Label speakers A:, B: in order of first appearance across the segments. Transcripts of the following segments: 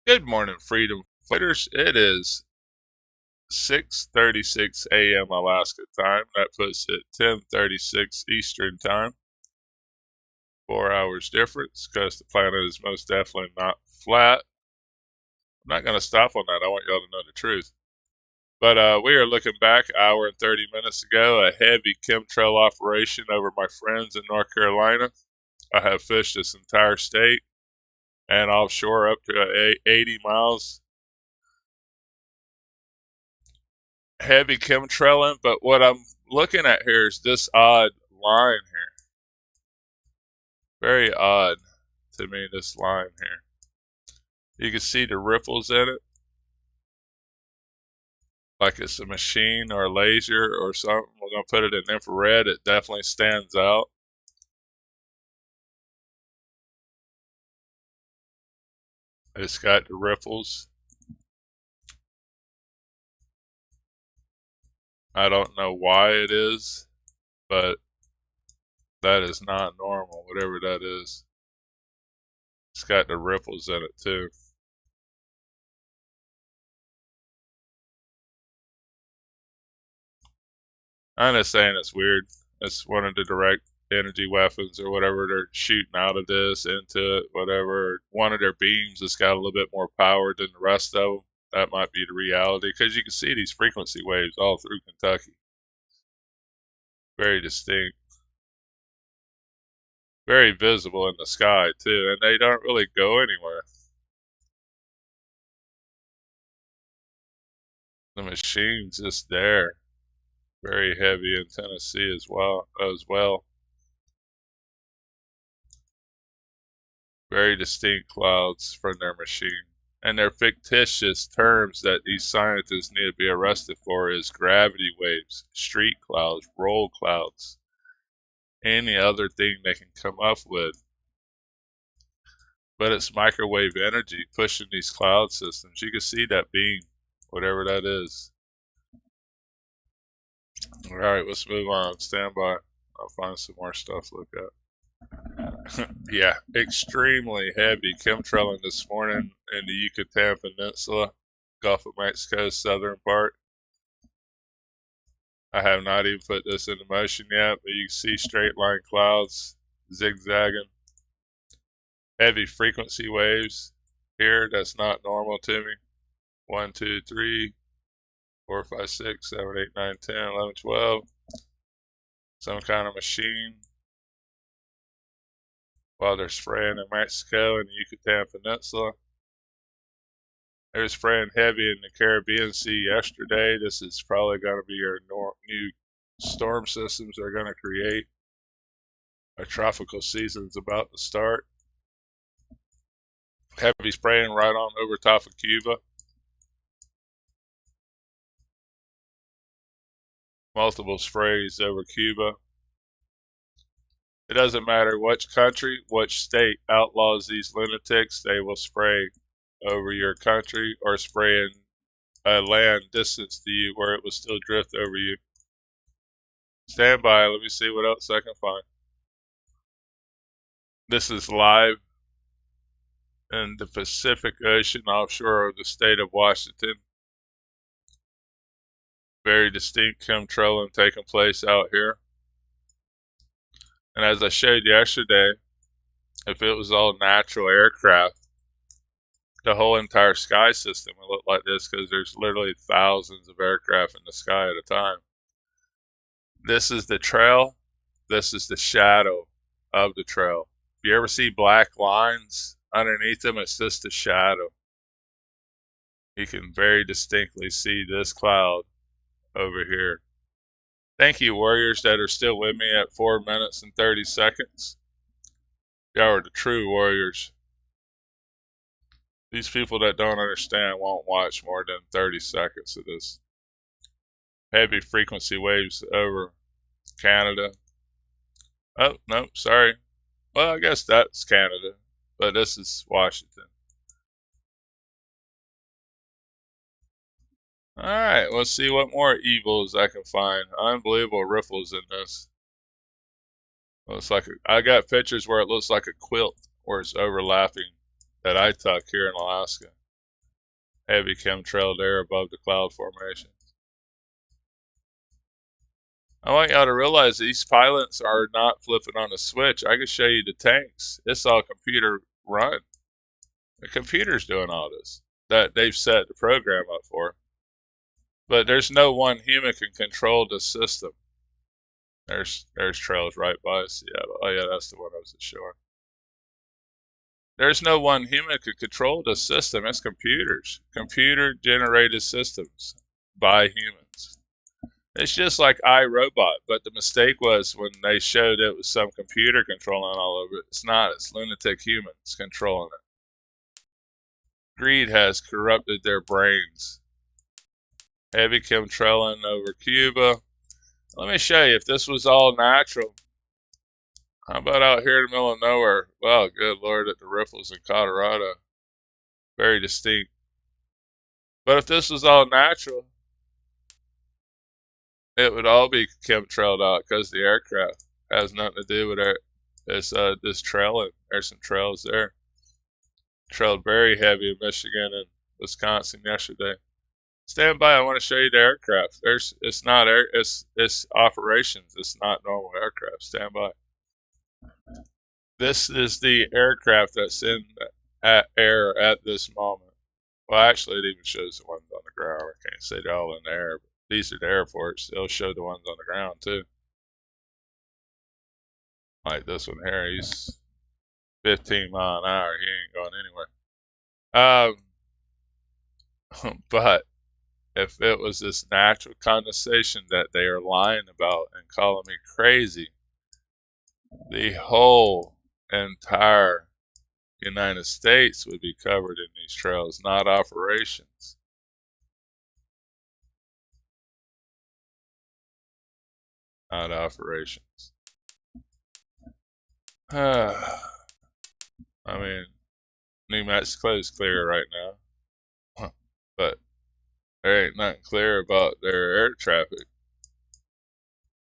A: Good morning, freedom fighters. It is 6:36 a.m. Alaska time. That puts it 10:36 Eastern time. 4 hours difference because the planet is most definitely not flat. I'm not going to stop on that. I want y'all to know the truth. But we are looking back an hour and 30 minutes ago, a heavy chemtrail operation over my friends in North Carolina. I have fished this entire state and offshore up to 80 miles. Heavy chemtrailing, but what I'm looking at here is this odd line here. Very odd to me, this line here. You can see the ripples in it, like it's a machine or a laser or something. We're going to put it in infrared. It definitely stands out. It's got the ripples. I don't know why it is, but that is not normal, whatever that is. It's got the ripples in it too. I'm just saying it's weird. It's one of the direct energy weapons or whatever they're shooting out of this into it, whatever. One of their beams has got a little bit more power than the rest of them. That might be the reality because you can see these frequency waves all through Kentucky. Very distinct. Very visible in the sky too, and they don't really go anywhere. The machine's just there. Very heavy in Tennessee as well. Very distinct clouds from their machine. And their fictitious terms that these scientists need to be arrested for is gravity waves, street clouds, roll clouds, any other thing they can come up with. But it's microwave energy pushing these cloud systems. You can see that beam, whatever that is. All right, let's move on. Stand by. I'll find some more stuff to look at. Yeah, extremely heavy chemtrailing this morning in the Yucatan Peninsula, Gulf of Mexico, southern part. I have not even put this into motion yet, but you can see straight line clouds zigzagging. Heavy frequency waves here. That's not normal to me. 1, 2, 3, 4, 5, 6, 7, 8, 9, 10, 11, 12. Some kind of machine. While they're spraying in Mexico and the Yucatan Peninsula. They were spraying heavy in the Caribbean Sea yesterday. This is probably going to be your new storm systems they're going to create. Our tropical season's about to start. Heavy spraying right on over top of Cuba. Multiple sprays over Cuba. It doesn't matter which country, which state outlaws these lunatics, they will spray over your country or spray in a land distance to you where it will still drift over you. Stand by, let me see what else I can find. This is live in the Pacific Ocean offshore of the state of Washington. Very distinct chemtrailing taking place out here. And as I showed yesterday, if it was all natural aircraft, the whole entire sky system would look like this because there's literally thousands of aircraft in the sky at a time. This is the trail. This is the shadow of the trail. If you ever see black lines underneath them, it's just a shadow. You can very distinctly see this cloud over here. Thank you, warriors that are still with me at 4 minutes and 30 seconds. Y'all are the true warriors. These people that don't understand won't watch more than 30 seconds of this. Heavy frequency waves over Canada. Oh, no, sorry. Well, I guess that's Canada, but this is Washington. Alright, let's see what more evils I can find. Unbelievable ripples in this. Looks like I got pictures where it looks like a quilt where it's overlapping that I tuck here in Alaska. Heavy chemtrail there above the cloud formation. I want y'all to realize these pilots are not flipping on a switch. I can show you the tanks. It's all computer run. The computer's doing all this that they've set the program up for. But there's no one human can control the system. There's trails right by Seattle. Oh yeah, that's the one I was showing. There's no one human can control the system. It's computers. Computer generated systems by humans. It's just like iRobot, but the mistake was when they showed it was some computer controlling all of it. It's not. It's lunatic humans controlling it. Greed has corrupted their brains. Heavy chemtrailing over Cuba. Let me show you if this was all natural. How about out here in the middle of nowhere? Well, good Lord, at the riffles in Colorado. Very distinct. But if this was all natural, it would all be chemtrailed out because the aircraft has nothing to do with it. It's this trailing. There's some trails there. Trailed very heavy in Michigan and Wisconsin yesterday. Stand by. I want to show you the aircraft. It's not air. It's operations. It's not normal aircraft. Stand by. This is the aircraft that's in air at this moment. Well, actually, it even shows the ones on the ground. I can't say they're all in the air, but these are the airports. They'll show the ones on the ground too. Like this one here, he's 15 mile an hour. He ain't going anywhere. But if it was this natural condensation that they are lying about and calling me crazy, the whole entire United States would be covered in these trails, not operations. Not operations. I mean, New Mexico is clear right now, but there ain't nothing clear about their air traffic.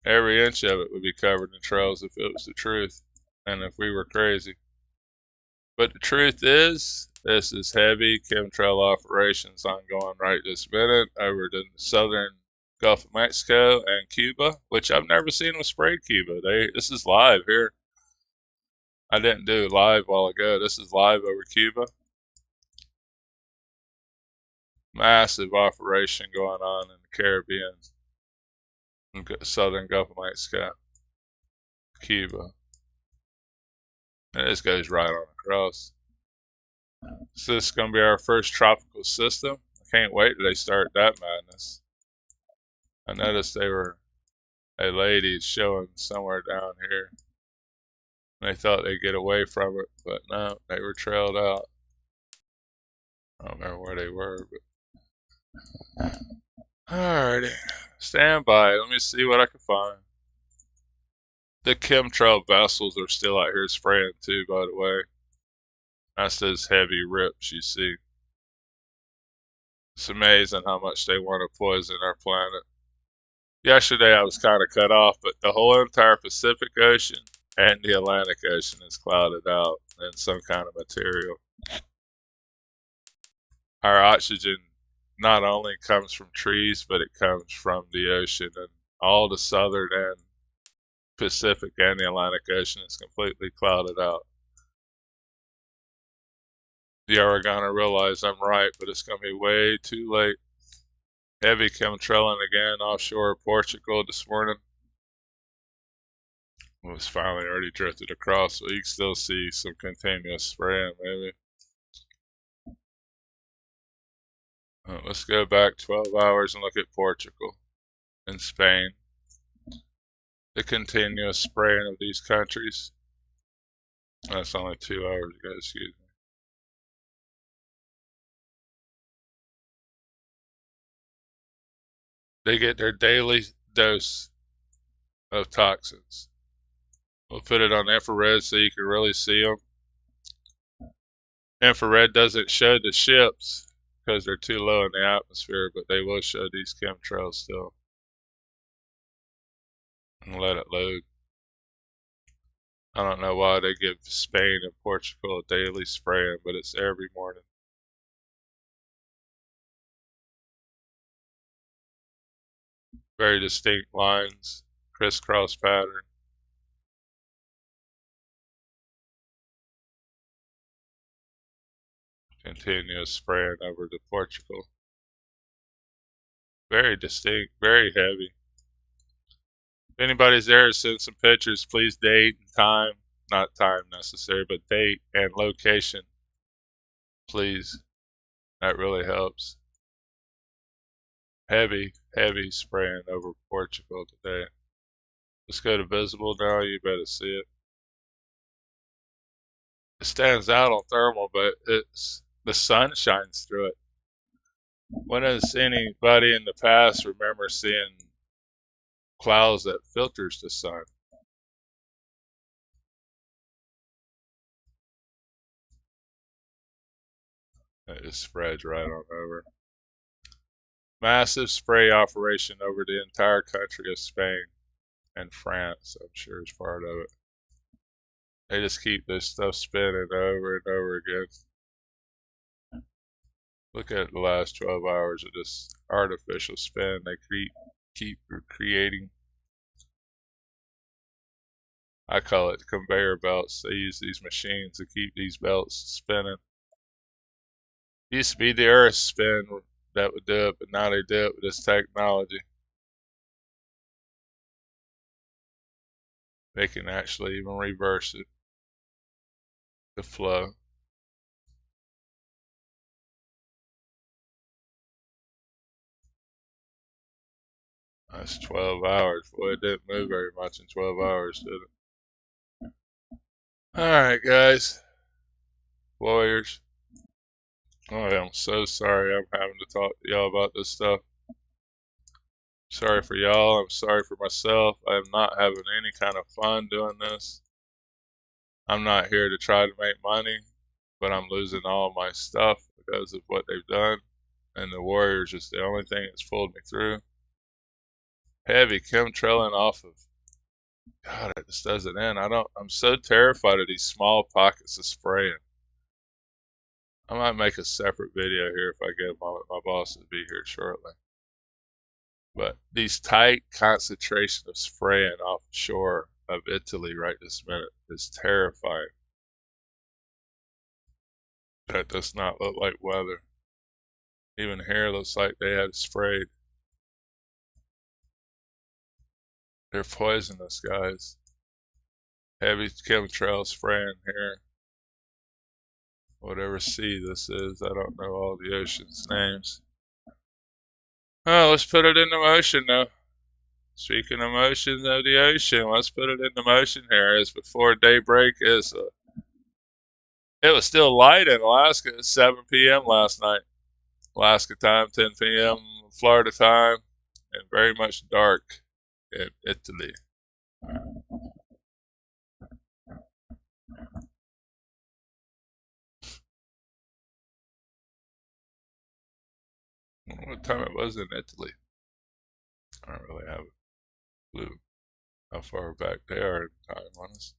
A: Every inch of it would be covered in trails if it was the truth, and if we were crazy. But the truth is, this is heavy chemtrail operations ongoing right this minute over the southern Gulf of Mexico and Cuba, which I've never seen them spray Cuba. This is live here. I didn't do it live a while ago. This is live over Cuba. Massive operation going on in the Caribbean, southern Gulf of Mexico, Cuba. And this goes right on across. So this is going to be our first tropical system. I can't wait till they start that madness. I noticed they were a lady showing somewhere down here. They thought they'd get away from it, but no, they were trailed out. I don't remember where they were, but alrighty. Stand by. Let me see what I can find. The chemtrail vessels are still out here spraying too, by the way. That's those heavy rips you see. It's amazing how much they want to poison our planet. Yesterday I was kind of cut off, but the whole entire Pacific Ocean and the Atlantic Ocean is clouded out in some kind of material. Our oxygen not only comes from trees, but it comes from the ocean, and all the southern and Pacific and the Atlantic Ocean is completely clouded out. You are gonna realize I'm right, but it's gonna be way too late. Heavy chemtrailing again offshore Portugal this morning. It was finally already drifted across, so you can still see some continuous spraying maybe. Let's go back 12 hours and look at Portugal and Spain. The continuous spraying of these countries. That's only 2 hours ago, excuse me. They get their daily dose of toxins. We'll put it on infrared so you can really see them. Infrared doesn't show the ships because they're too low in the atmosphere, but they will show these chemtrails still. And let it load. I don't know why they give Spain and Portugal a daily spraying, but it's every morning. Very distinct lines, crisscross pattern. Continuous spraying over to Portugal. Very distinct, very heavy. If anybody's there, send some pictures. Please date and time. Not time necessary, but date and location. Please. That really helps. Heavy, heavy spraying over Portugal today. Let's go to visible now. You better see it. It stands out on thermal, but the sun shines through it. When has anybody in the past remember seeing clouds that filters the sun? It just spreads right on over. Massive spray operation over the entire country of Spain and France, I'm sure, is part of it. They just keep this stuff spinning over and over again. Look at the last 12 hours of this artificial spin they keep creating. I call it conveyor belts. They use these machines to keep these belts spinning. It used to be the earth spin that would do it, but now they do it with this technology. They can actually even reverse it, the flow. That's 12 hours. Boy, it didn't move very much in 12 hours, did it? Alright, guys. Warriors. Oh, I'm so sorry I'm having to talk to y'all about this stuff. Sorry for y'all. I'm sorry for myself. I'm not having any kind of fun doing this. I'm not here to try to make money, but I'm losing all my stuff because of what they've done. And the Warriors is the only thing that's pulled me through. Heavy chemtrailing off of. God, it just doesn't end. I'm so terrified of these small pockets of spraying. I might make a separate video here if I get my boss to be here shortly. But these tight concentration of spraying offshore of Italy right this minute is terrifying. That does not look like weather. Even here looks like they had sprayed. They're poisonous, guys. Heavy chemtrail spraying here. Whatever sea this is, I don't know all the ocean's names. Oh, let's put it into motion now. Speaking of motions of the ocean, let's put it into motion here. As before daybreak is, it was still light in Alaska at 7 p.m. last night. Alaska time, 10 p.m. Florida time, and very much dark in Italy. I don't know what time it was in Italy. I don't really have a clue how far back they are in time on us.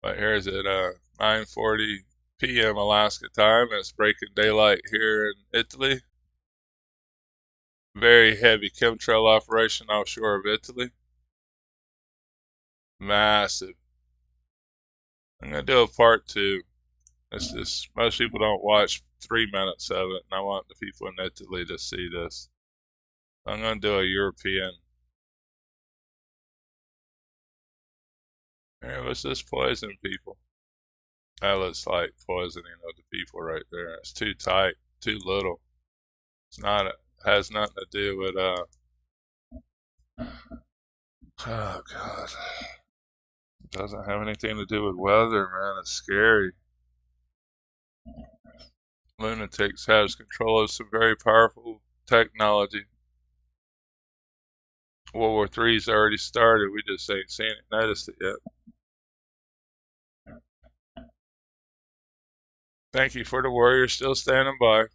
A: But here's at 9:40 p.m. Alaska time. It's breaking daylight here in Italy. Very heavy chemtrail operation offshore of Italy. Massive. I'm gonna do a part two. It's just most people don't watch 3 minutes of it, and I want the people in Italy to see this. I'm gonna do a European. Hey, what's this poison, people? That looks like poisoning of the people right there. It's too tight, too little. It's not. Has nothing to do with Oh God. It doesn't have anything to do with weather, man. It's scary. Lunatics has control of some very powerful technology. World War III's already started. We just ain't seen it, noticed it yet. Thank you for the Warriors still standing by.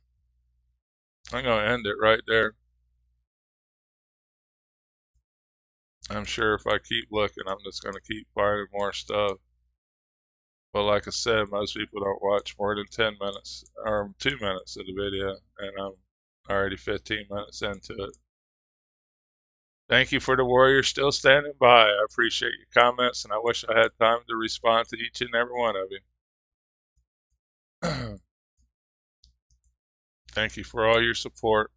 A: I'm gonna end it right there. I'm sure if I keep looking, I'm just gonna keep finding more stuff. But like I said, most people don't watch more than 10 minutes or 2 minutes of the video, and I'm already 15 minutes into it. Thank you for the warriors still standing by. I appreciate your comments, and I wish I had time to respond to each and every one of you. Thank you for all your support.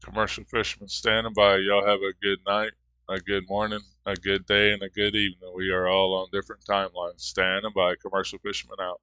A: Commercial fishermen standing by. Y'all have a good night, a good morning, a good day, and a good evening. We are all on different timelines. Standing by. Commercial fishermen out.